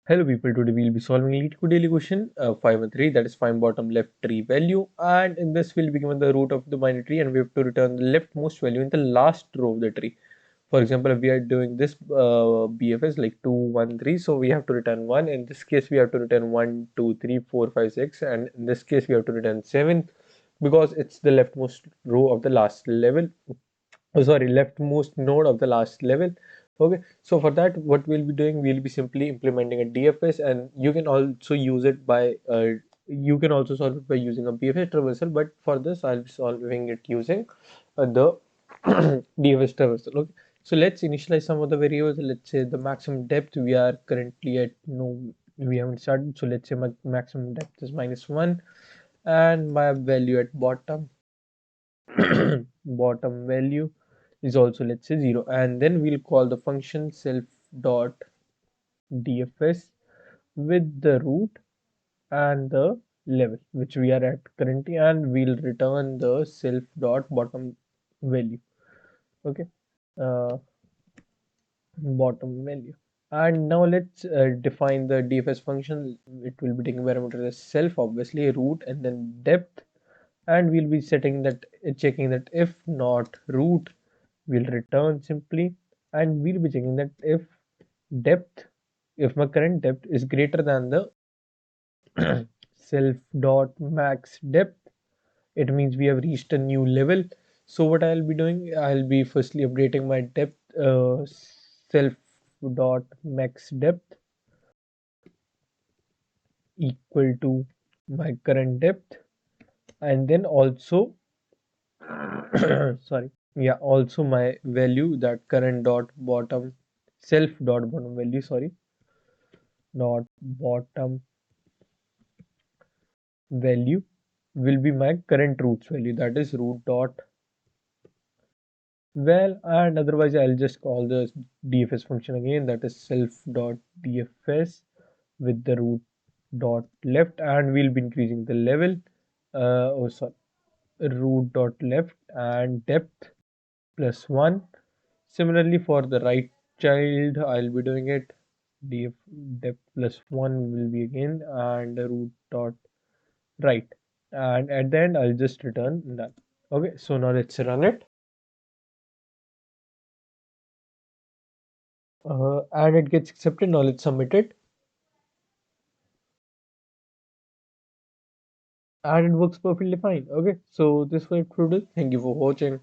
Hello people, today we'll be solving LeetCode daily question 5 and 3, that is find bottom left tree value, and in this we'll be given the root of the binary tree and we have to return the leftmost value in the last row of the tree. For example, if we are doing this BFS like 2, 1, 3, so we have to return 1. In this case we have to return 1, 2, 3, 4, 5, 6, and in this case we have to return 7 because it's the leftmost row of the last level. Oh, sorry, leftmost node of the last level. Okay, so for that what we'll be doing, we'll be simply implementing a DFS, and you can also use it by you can also solve it by using a BFS traversal, but for this I'll be solving it using the DFS traversal. Okay, so let's initialize some of the variables. Let's say the maximum depth, we are currently at, no, we haven't started, so let's say my maximum depth is -1 and my value at bottom bottom value is also, let's say, 0, and then we'll call the function self dot dfs with the root and the level which we are at currently, and we'll return the self dot bottom value. Okay, uh, bottom value. And now let's define the dfs function. It will be taking parameter as self, obviously, root, and then depth, and we'll be setting that, checking that if not root will return simply, and we'll be checking that if depth, if my current depth is greater than the self dot max depth, it means we have reached a new level. So what I'll be doing, I'll be firstly updating my depth, self dot max depth equal to my current depth, and then also sorry, yeah, also my value, that current dot bottom self dot bottom value, sorry, dot bottom value will be my current roots value, that is root dot well, and otherwise I'll just call the dfs function again, that is self dot dfs with the root dot left, and we'll be increasing the level, oh sorry, root dot left and depth plus 1. Similarly for the right child, I'll be doing it, df depth plus 1 will be again, and root dot right, and at the end I'll just return that. Okay, so now let's run it, and it gets accepted. Now let's submit it, and it works perfectly fine. Okay, so this was it for today. Thank you for watching.